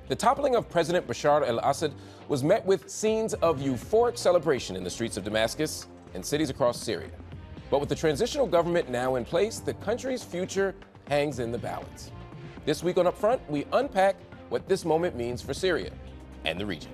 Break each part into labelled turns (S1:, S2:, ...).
S1: The toppling of President Bashar al-Assad was met with scenes of euphoric celebration in the streets of Damascus and cities across Syria. But with the transitional government now in place, the country's future hangs in the balance. This week on UpFront, we unpack what this moment means for Syria and the region.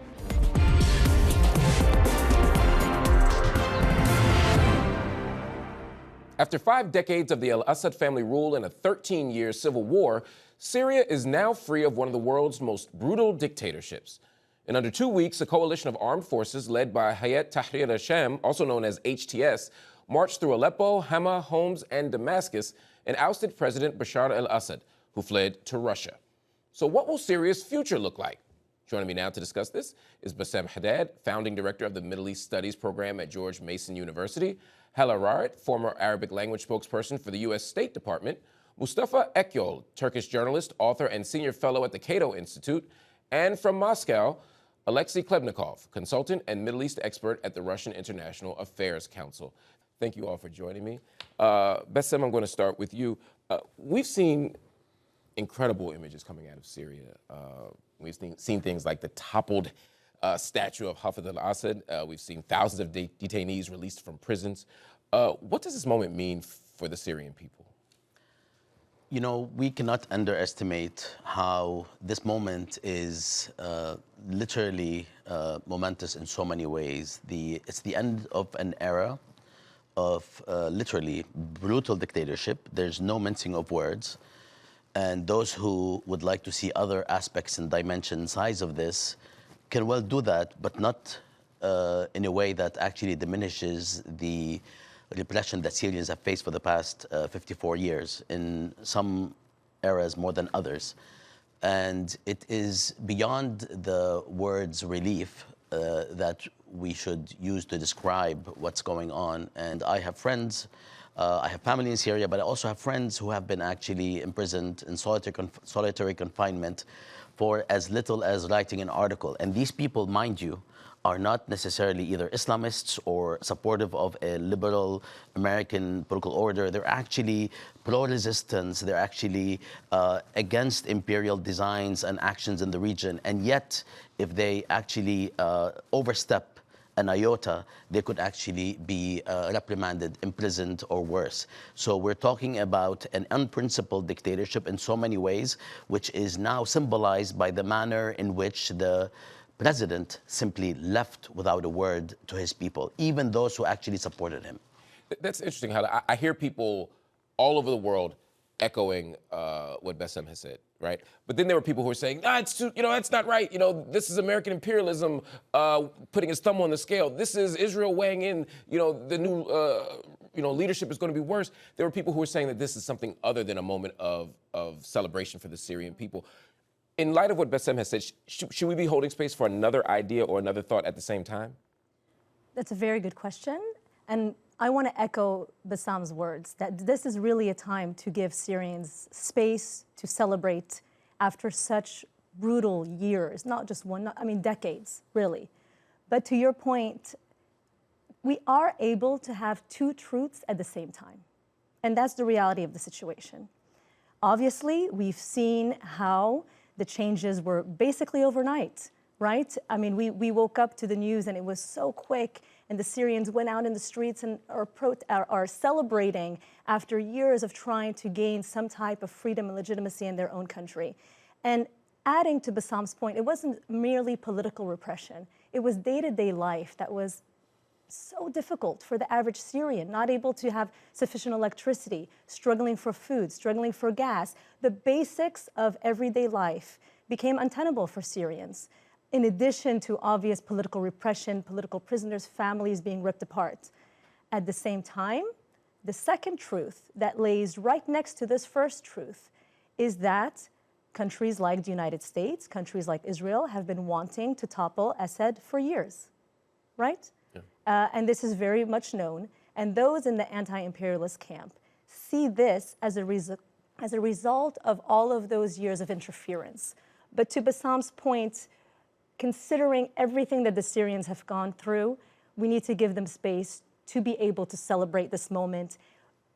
S1: After 5 decades of the al-Assad family rule and a 13-year civil war, Syria is now free of one of the world's most brutal dictatorships. In under 2 weeks, a coalition of armed forces led by Hayat Tahrir al-Sham, also known as HTS, marched through Aleppo, Hama, Homs, and Damascus and ousted President Bashar al-Assad, who fled to Russia. So what will Syria's future look like? Joining me now to discuss this is Bassam Haddad, founding director of the Middle East Studies program at George Mason University, Hala Rharrit, former Arabic language spokesperson for the U.S. State Department, Mustafa Akyol, Turkish journalist, author, and senior fellow at the CATO Institute, and from Moscow, Alexey Khlebnikov, consultant and Middle East expert at the Russian International Affairs Council. Thank you all for joining me. Bassam, I'm going to start with you. We've seen incredible images coming out of Syria. We've seen things like the toppled statue of Hafez al-Assad. We've seen thousands of detainees released from prisons. What does this moment mean for the Syrian people?
S2: You know, we cannot underestimate how this moment is literally momentous in so many ways. It's the end of an era of literally brutal dictatorship. There's no mincing of words. And those who would like to see other aspects and dimensions, size of this, can well do that, but not in a way that actually diminishes the repression that Syrians have faced for the past 54 years, in some eras more than others. And it is beyond the words relief that we should use to describe what's going on. And I have friends, I have family in Syria, but I also have friends who have been actually imprisoned in solitary confinement for as little as writing an article. And these people, mind you, are not necessarily either Islamists or supportive of a liberal American political order. They're actually pro-resistance. They're actually against imperial designs and actions in the region. And yet, if they actually overstep an iota, they could actually be reprimanded, imprisoned, or worse. So we're talking about an unprincipled dictatorship in so many ways, which is now symbolized by the manner in which the president simply left without a word to his people, even those who actually supported him.
S1: That's interesting, Hala. I hear people all over the world echoing what Bassam has said, right? But then there were people who were saying, it's not right. This is American imperialism putting its thumb on the scale. This is Israel weighing in. The new leadership is going to be worse. There were people who were saying that this is something other than a moment of celebration for the Syrian people. In light of what Bassam has said, should we be holding space for another idea or another thought at the same time?
S3: That's a very good question. And I want to echo Bassam's words, that this is really a time to give Syrians space to celebrate after such brutal years, not just one, decades, really. But to your point, we are able to have two truths at the same time. And that's the reality of the situation. Obviously, we've seen how the changes were basically overnight, right? We woke up to the news and it was so quick, and the Syrians went out in the streets and are celebrating after years of trying to gain some type of freedom and legitimacy in their own country. And adding to Bassam's point, it wasn't merely political repression. It was day-to-day life that was so difficult for the average Syrian, not able to have sufficient electricity, struggling for food, struggling for gas. The basics of everyday life became untenable for Syrians, in addition to obvious political repression, political prisoners, families being ripped apart. At the same time, the second truth that lays right next to this first truth is that countries like the United States, countries like Israel, have been wanting to topple Assad for years, right? And this is very much known. And those in the anti-imperialist camp see this as a result of all of those years of interference. But to Bassam's point, considering everything that the Syrians have gone through, we need to give them space to be able to celebrate this moment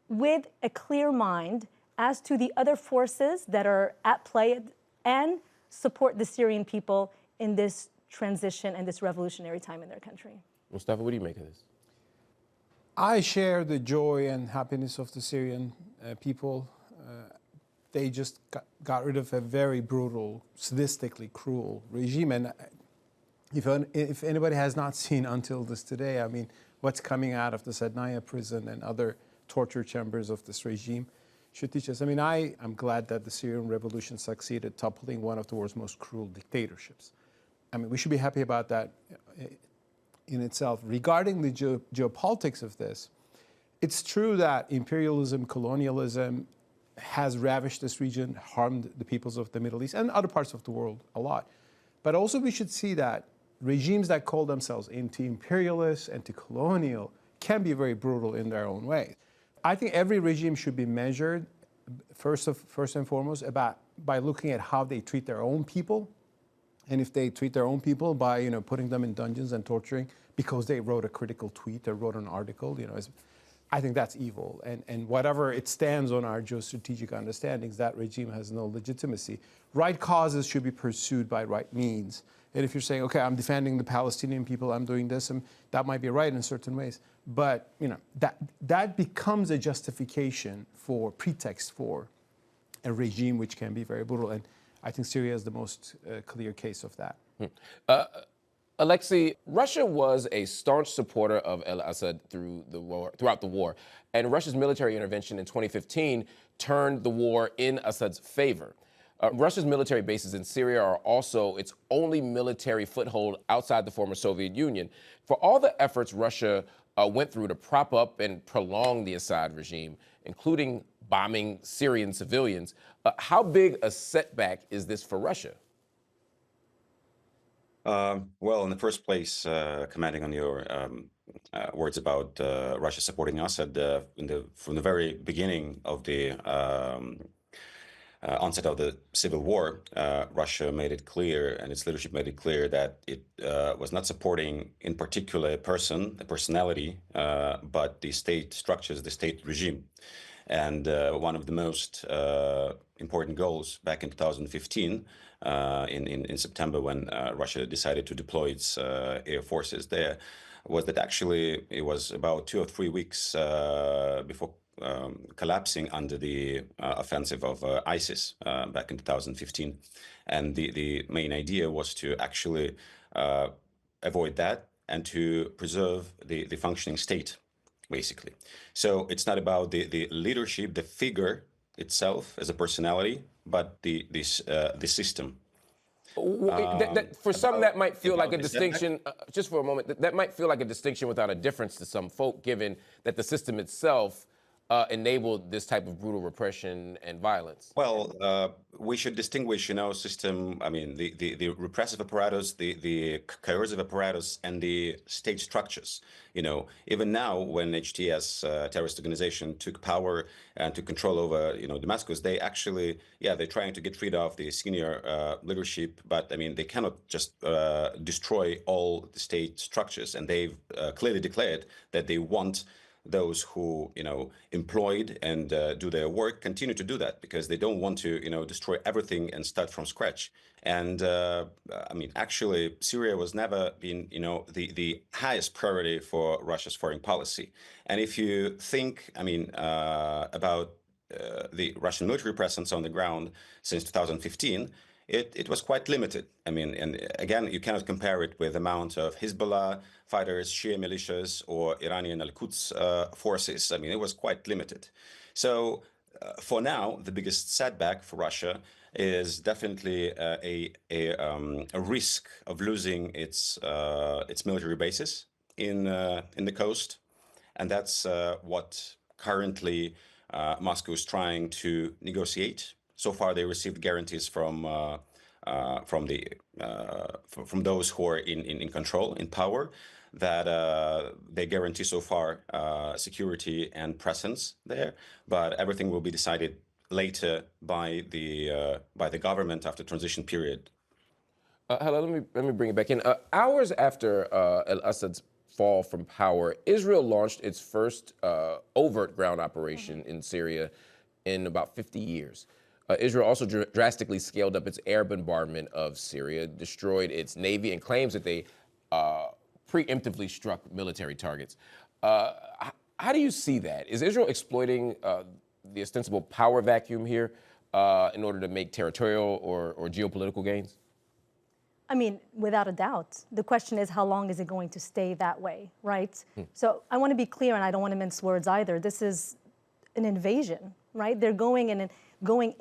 S3: with a clear mind as to the other forces that are at play and support the Syrian people in this transition and this revolutionary time in their country.
S1: Mustafa, what do you make of this?
S4: I share the joy and happiness of the Syrian people. They just got rid of a very brutal, sadistically cruel regime. And if anybody has not seen until this today, I mean, what's coming out of the Sednaya prison and other torture chambers of this regime should teach us. I mean, I'm glad that the Syrian revolution succeeded, toppling one of the world's most cruel dictatorships. I mean, we should be happy about that in itself. Regarding the geopolitics of this, it's true that imperialism, colonialism has ravished this region, harmed the peoples of the Middle East and other parts of the world a lot. But also we should see that regimes that call themselves anti-imperialist, anti-colonial can be very brutal in their own way. I think every regime should be measured first and foremost by looking at how they treat their own people. And if they treat their own people by putting them in dungeons and torturing because they wrote a critical tweet or wrote an article, I think that's evil. And whatever it stands on our geostrategic understandings, that regime has no legitimacy. Right causes should be pursued by right means. And if you're saying, okay, I'm defending the Palestinian people, I'm doing this, and that might be right in certain ways. But that becomes a justification for pretext for a regime which can be very brutal. And I think Syria is the most clear case of that.
S1: Alexey, Russia was a staunch supporter of al-Assad throughout the war, and Russia's military intervention in 2015 turned the war in Assad's favor. Russia's military bases in Syria are also its only military foothold outside the former Soviet Union. For all the efforts Russia went through to prop up and prolong the Assad regime, including bombing Syrian civilians, how big a setback is this for Russia?
S5: Well, in the first place, commenting on your words about Russia supporting Assad, from the very beginning of the onset of the civil war, Russia made it clear, and its leadership made it clear, that it was not supporting, in particular, a personality, but the state structures, the state regime. And one of the most important goals back in 2015, in September, when Russia decided to deploy its air forces there, was that actually it was about 2 or 3 weeks before collapsing under the offensive of ISIS back in 2015. And the main idea was to actually avoid that and to preserve the functioning state, basically. So it's not about the leadership, the figure itself as a personality, but the system.
S1: For some, that might feel like a distinction, just for a moment, that might feel like a distinction without a difference to some folk, given that the system itself enabled this type of brutal repression and violence.
S5: Well, we should distinguish, system, I mean, the repressive apparatus, the coercive apparatus, and the state structures. Even now, when HTS, terrorist organization, took power and took control over, Damascus, they actually, they're trying to get rid of the senior leadership, but I mean, they cannot just destroy all the state structures. And they've clearly declared that they want those who, employed and do their work continue to do that, because they don't want to, destroy everything and start from scratch. And I mean, actually, Syria was never been, the highest priority for Russia's foreign policy. And if you think, I mean, about the Russian military presence on the ground since 2015, it was quite limited. I mean, and again, you cannot compare it with the amount of Hezbollah fighters, Shia militias, or Iranian Al-Quds forces. I mean, it was quite limited. So for now, the biggest setback for Russia is definitely a risk of losing its military bases in the coast, and that's what currently Moscow is trying to negotiate. So far, they received guarantees from those who are in control, in power, that they guarantee so far security and presence there. But everything will be decided later by the government after transition period.
S1: Hala, let me bring it back in. Hours after al-Assad's fall from power, Israel launched its first overt ground operation in Syria in about 50 years. Israel also drastically scaled up its air bombardment of Syria, destroyed its navy, and claims that they preemptively struck military targets. How do you see that? Is Israel exploiting the ostensible power vacuum here in order to make territorial or geopolitical gains?
S3: I mean, without a doubt. The question is, how long is it going to stay that way, right? So I want to be clear, and I don't want to mince words either. This is an invasion, right? They're going in and going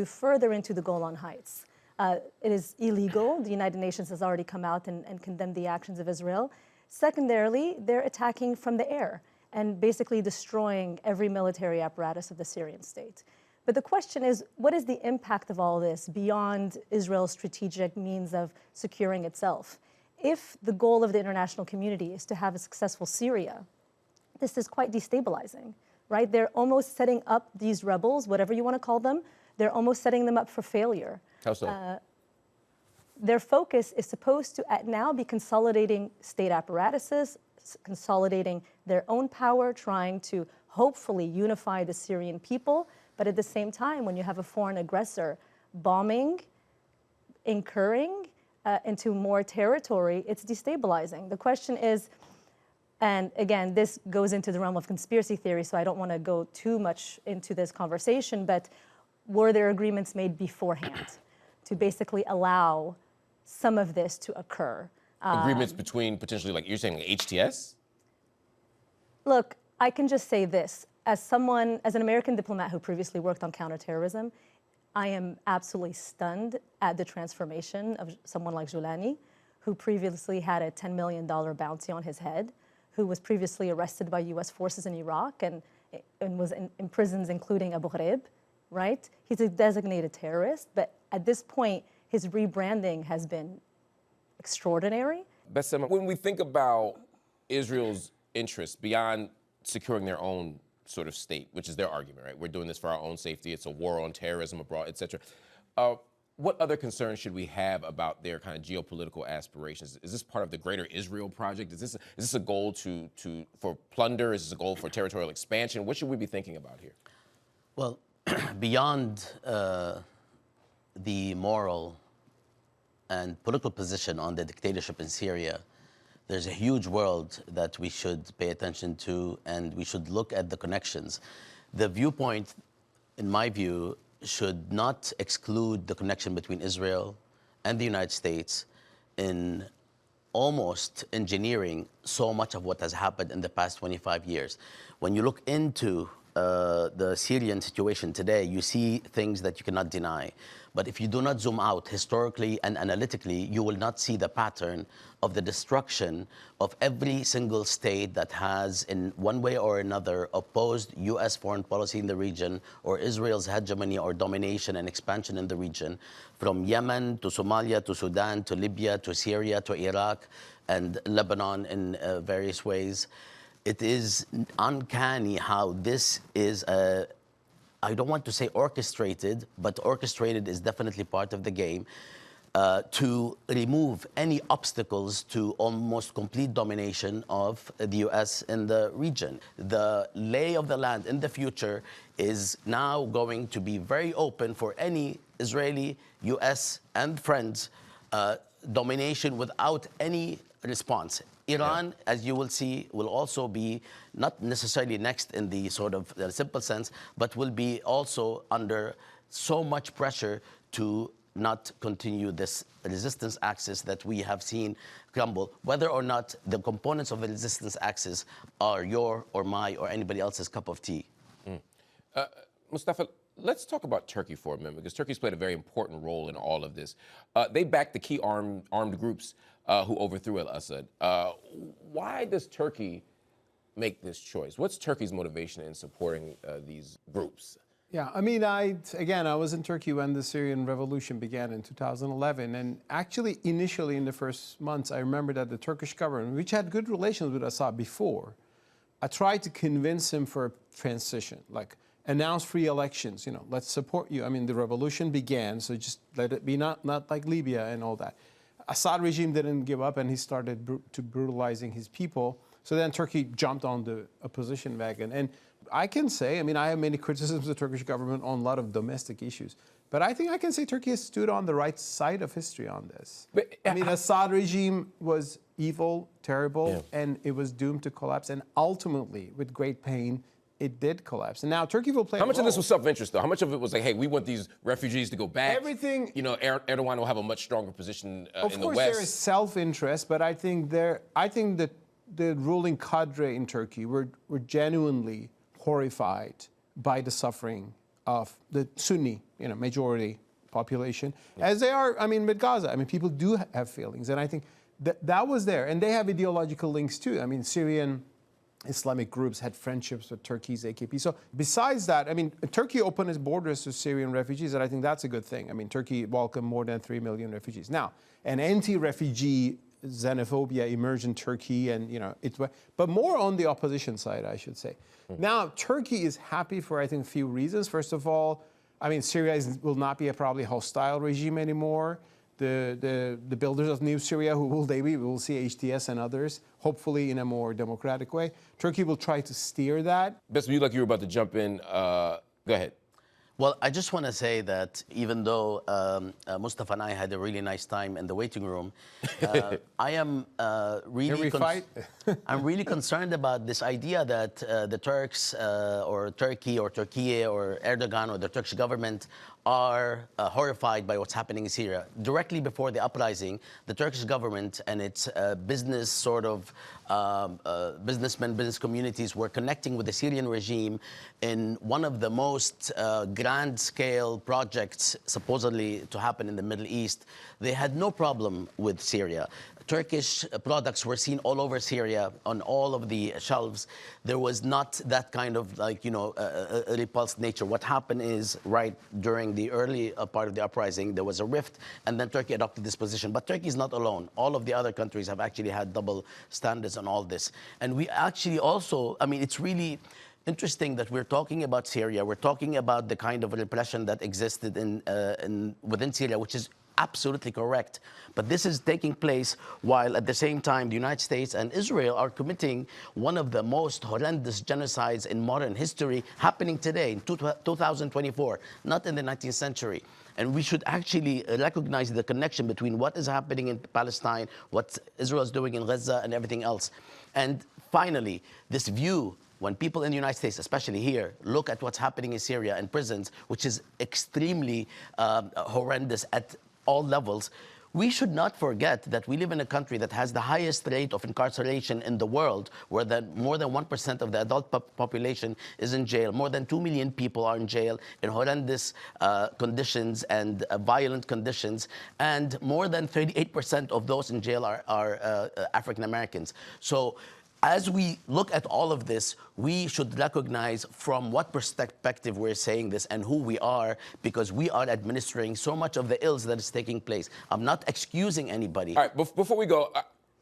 S3: further into the Golan Heights. It is illegal. The United Nations has already come out and condemned the actions of Israel. Secondarily, they're attacking from the air and basically destroying every military apparatus of the Syrian state. But the question is, what is the impact of all this beyond Israel's strategic means of securing itself? If the goal of the international community is to have a successful Syria, this is quite destabilizing, right? They're almost setting up these rebels, whatever you want to call them, they're almost setting them up for failure.
S1: How so?
S3: Their focus is supposed to now be consolidating state apparatuses, consolidating their own power, trying to hopefully unify the Syrian people. But at the same time, when you have a foreign aggressor bombing, incurring into more territory, it's destabilizing. The question is, and again, this goes into the realm of conspiracy theory, so I don't want to go too much into this conversation, but were there agreements made beforehand to basically allow some of this to occur?
S1: Agreements between potentially, like you're saying, HTS?
S3: Look, I can just say this. As an American diplomat who previously worked on counterterrorism, I am absolutely stunned at the transformation of someone like Julani, who previously had a $10 million bounty on his head, who was previously arrested by US forces in Iraq and was in prisons, including Abu Ghraib, right? He's a designated terrorist, but at this point, his rebranding has been extraordinary.
S1: Bassam, when we think about Israel's interests beyond securing their own sort of state, which is their argument, right? We're doing this for our own safety. It's a war on terrorism abroad, et cetera. What other concerns should we have about their kind of geopolitical aspirations? Is this part of the greater Israel project? Is this a goal for plunder? Is this a goal for territorial expansion? What should we be thinking about here?
S2: Well, beyond the moral and political position on the dictatorship in Syria, there's a huge world that we should pay attention to, and we should look at the connections. The viewpoint, in my view, should not exclude the connection between Israel and the United States in almost engineering so much of what has happened in the past 25 years. When you look into the Syrian situation today, you see things that you cannot deny. But if you do not zoom out historically and analytically, you will not see the pattern of the destruction of every single state that has, in one way or another, opposed US foreign policy in the region or Israel's hegemony or domination and expansion in the region, from Yemen to Somalia to Sudan to Libya to Syria to Iraq and Lebanon in various ways. It is uncanny how this is I don't want to say orchestrated, but orchestrated is definitely part of the game, to remove any obstacles to almost complete domination of the US in the region. The lay of the land in the future is now going to be very open for any Israeli, US, and friends domination without any response. Iran, as you will see, will also be not necessarily next in the sort of simple sense, but will be also under so much pressure to not continue this resistance axis that we have seen crumble, whether or not the components of the resistance axis are your or my or anybody else's cup of tea.
S1: Mustafa, let's talk about Turkey for a minute, because Turkey's played a very important role in all of this. They backed the key armed groups who overthrew al-Assad. Why does Turkey make this choice? What's Turkey's motivation in supporting these groups?
S4: Yeah, I mean, I was in Turkey when the Syrian revolution began in 2011. And actually, initially in the first months, I remember that the Turkish government, which had good relations with Assad before, I tried to convince him for a transition, like announce free elections, let's support you. I mean, the revolution began, so just let it be not like Libya and all that. Assad regime didn't give up, and he started brutalizing his people. So then Turkey jumped on the opposition wagon. And I can say, I mean, I have many criticisms of the Turkish government on a lot of domestic issues, but I think I can say Turkey has stood on the right side of history on this.
S1: But,
S4: I mean, Assad regime was evil, terrible, and it was doomed to collapse. And ultimately, with great pain, it did collapse. And now Turkey will play
S1: How
S4: a
S1: much of
S4: role.
S1: this was self-interest, though? How much of it was like, hey, we want these refugees to go back?
S4: Everything.
S1: You know, Erdogan will have a much stronger position in the West.
S4: Of course, there is self-interest, but I think that the ruling cadre in Turkey were genuinely horrified by the suffering of the Sunni, majority population, as they are. I mean, with Gaza, I mean, people do have feelings, and I think that was there, and they have ideological links too. I mean, Syrian Islamic groups had friendships with Turkey's AKP. So besides that, I mean, Turkey opened its borders to Syrian refugees, and I think that's a good thing. I mean, Turkey welcomed more than 3 million refugees. Now, an anti-refugee xenophobia emerged in Turkey, and but more on the opposition side, I should say. Now, Turkey is happy for, I think, a few reasons. First of all, I mean, Syria will not be a probably hostile regime anymore. The builders of New Syria, who will they be? We will see HTS and others, hopefully in a more democratic way. Turkey will try to steer that.
S1: Bassam, you like you were about to jump in. Go ahead.
S2: Well, I just want to say that even though Mustafa and I had a really nice time in the waiting room, I am really I'm really concerned about this idea that the Turks or Turkey or Turkey or Erdogan or the Turkish government are horrified by what's happening in Syria. Directly before the uprising, the Turkish government and its business sort of businessmen, business communities were connecting with the Syrian regime in one of the most grand-scale projects supposedly to happen in the Middle East. They had no problem with Syria. Turkish products were seen all over Syria on all of the shelves. There was not that kind of a repulsed nature. What happened is right during the early part of the uprising, there was a rift, and then Turkey adopted this position. But Turkey is not alone. All of the other countries have actually had double standards on all this. And we actually also, I mean, it's really interesting that we're talking about Syria. We're talking about the kind of repression that existed within Syria, which is absolutely correct. But this is taking place while at the same time the United States and Israel are committing one of the most horrendous genocides in modern history happening today in 2024, not in the 19th century. And we should actually recognize the connection between what is happening in Palestine, what Israel is doing in Gaza, and everything else. And finally, this view, when people in the United States, especially here, look at what's happening in Syria and prisons, which is extremely horrendous at all levels, we should not forget that we live in a country that has the highest rate of incarceration in the world, where more than 1% of the adult population is in jail. More than 2 million people are in jail in horrendous conditions and violent conditions, and more than 38% of those in jail are African Americans. So as we look at all of this, we should recognize from what perspective we're saying this and who we are, because we are administering so much of the ills that is taking place. I'm not excusing anybody.
S1: All right, before we go,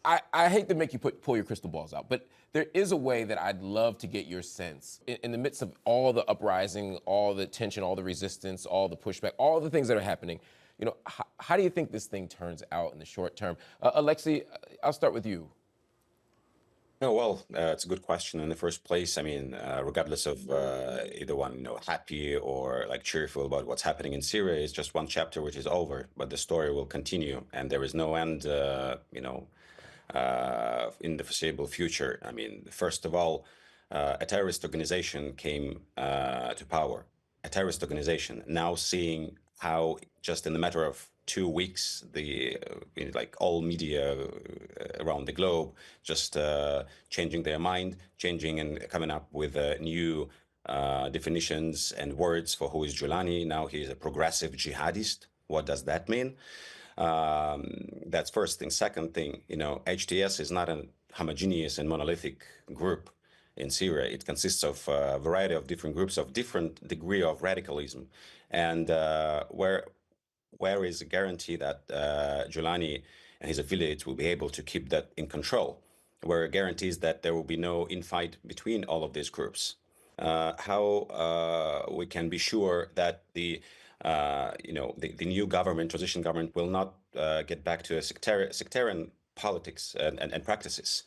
S1: I hate to make you pull your crystal balls out, but there is a way that I'd love to get your sense. In the midst of all the uprising, all the tension, all the resistance, all the pushback, all the things that are happening, how do you think this thing turns out in the short term? Alexey, I'll start with you.
S5: No, well, it's a good question in the first place. I mean, regardless of either one, happy or cheerful about what's happening in Syria, it's just one chapter which is over, but the story will continue, and there is no end, in the foreseeable future. I mean, first of all, a terrorist organization came to power. A terrorist organization, now seeing how just in the matter of 2 weeks, all media around the globe just changing their mind, changing and coming up with new definitions and words for who is Julani. Now he is a progressive jihadist. What does that mean? That's first thing. Second thing, HTS is not a homogeneous and monolithic group in Syria. It consists of a variety of different groups of different degree of radicalism, and where is a guarantee that Julani and his affiliates will be able to keep that in control? Where guarantees that there will be no infight between all of these groups? How we can be sure that the new government, transition government, will not get back to a sectarian politics and practices?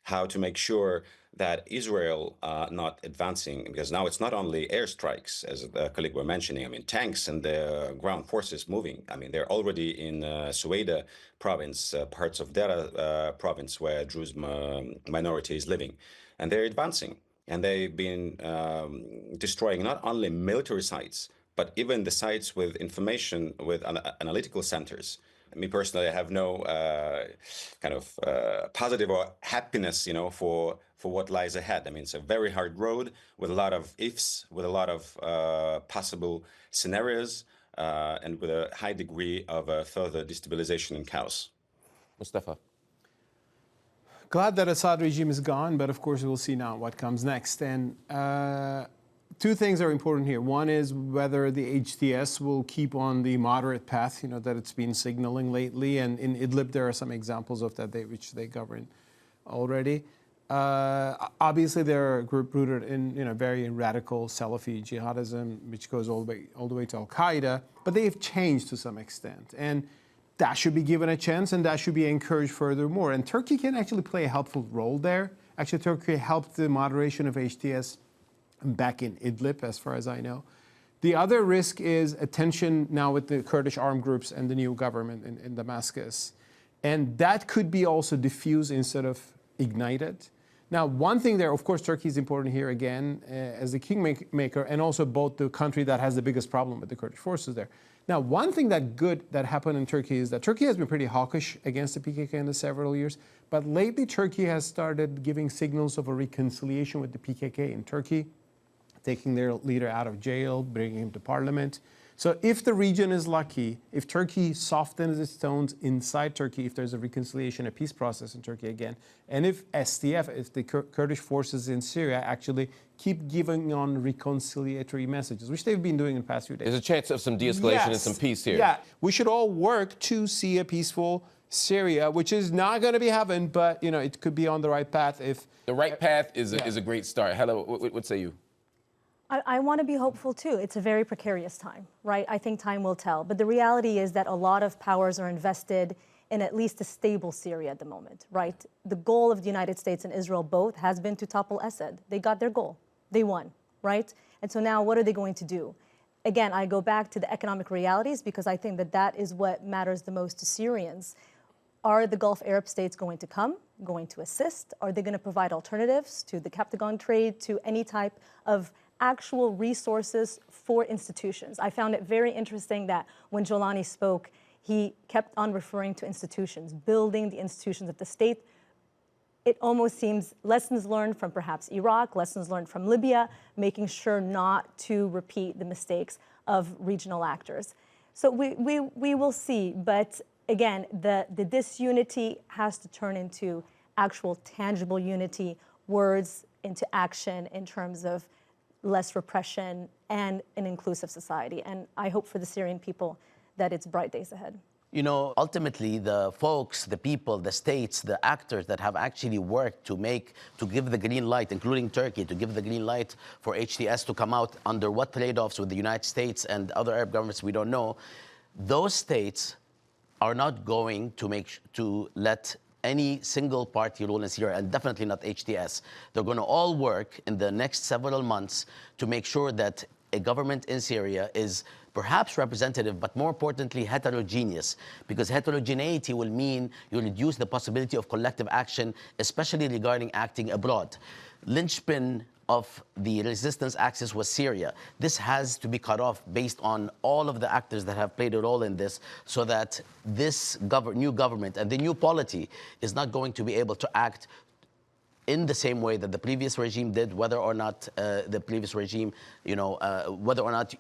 S5: how to make sure that Israel not advancing, because now it's not only airstrikes, as the colleague were mentioning. I mean, tanks and the ground forces moving. I mean, they're already in Suwaida province, parts of Dara province where Druze minority is living, and they're advancing. And they've been destroying not only military sites, but even the sites with information, with analytical centers. Me personally, I have no kind of positive or happiness, for what lies ahead. I mean, it's a very hard road with a lot of ifs, with a lot of possible scenarios, and with a high degree of further destabilization and chaos.
S1: Mustafa.
S4: Glad that Assad regime is gone, but of course we'll see now what comes next. And two things are important here. One is whether the HTS will keep on the moderate path, that it's been signaling lately. And in Idlib, there are some examples of that which they govern already. Obviously, they're a group rooted in very radical Salafi jihadism, which goes all the way to Al-Qaeda. But they've changed to some extent. And that should be given a chance, and that should be encouraged furthermore. And Turkey can actually play a helpful role there. Actually, Turkey helped the moderation of HTS back in Idlib, as far as I know. The other risk is a tension now with the Kurdish armed groups and the new government in Damascus. And that could be also diffused instead of ignited. Now, one thing there, of course, Turkey is important here again as the kingmaker, and also both the country that has the biggest problem with the Kurdish forces there. Now, one thing that happened in Turkey is that Turkey has been pretty hawkish against the PKK in the several years, but lately Turkey has started giving signals of a reconciliation with the PKK in Turkey, taking their leader out of jail, bringing him to parliament. So if the region is lucky, if Turkey softens its tones inside Turkey, if there's a reconciliation, a peace process in Turkey again, and if SDF, if the Kurdish forces in Syria actually keep giving on reconciliatory messages, which they've been doing in the past few days.
S1: There's a chance of some de-escalation and some peace here.
S4: Yeah, we should all work to see a peaceful Syria, which is not going to be heaven, but it could be on the right path if...
S1: The right path is a great start. Hala, what say you?
S3: I want to be hopeful too. It's a very precarious time, right? I think time will tell. But the reality is that a lot of powers are invested in at least a stable Syria at the moment, right? The goal of the United States and Israel both has been to topple Assad. They got their goal. They won, right? And so now what are they going to do? Again, I go back to the economic realities because I think that is what matters the most to Syrians. Are the Gulf Arab states going to come, going to assist? Are they going to provide alternatives to the Captagon trade, to any type of actual resources for institutions? I found it very interesting that when Julani spoke, he kept on referring to institutions, building the institutions of the state. It almost seems lessons learned from perhaps Iraq, lessons learned from Libya, making sure not to repeat the mistakes of regional actors. So we will see, but again, the disunity has to turn into actual tangible unity, words into action in terms of less repression and an inclusive society. And I hope for the Syrian people that it's bright days ahead.
S2: Ultimately, the folks, the people, the states, the actors that have actually worked to give the green light, including Turkey, to give the green light for HTS to come out under what trade-offs with the United States and other Arab governments, we don't know. Those states are not going to let any single party rule in Syria, and definitely not HTS. They're going to all work in the next several months to make sure that a government in Syria is perhaps representative, but more importantly, heterogeneous, because heterogeneity will mean you reduce the possibility of collective action, especially regarding acting abroad. Linchpin of the resistance axis was Syria. This has to be cut off based on all of the actors that have played a role in this, so that this new government and the new polity is not going to be able to act in the same way that the previous regime did, whether or not the previous regime, whether or not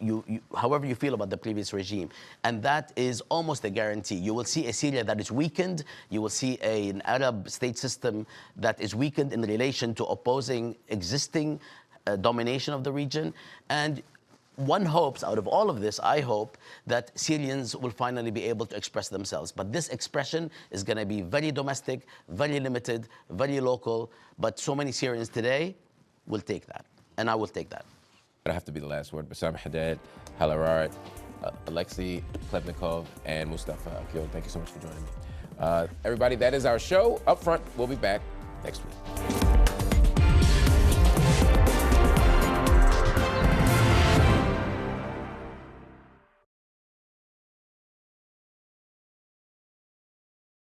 S2: however you feel about the previous regime. And that is almost a guarantee. You will see a Syria that is weakened. You will see an Arab state system that is weakened in relation to opposing existing domination of the region. And one hopes, out of all of this, I hope that Syrians will finally be able to express themselves. But this expression is going to be very domestic, very limited, very local. But so many Syrians today will take that, and I will take that.
S1: That'll have to be the last word. Bassam, Haddad, Hala, Rharrit, Alexey, Khlebnikov, and Mustafa Akyol. Thank you so much for joining me. Everybody, that is our show. Up Front, we'll be back next week.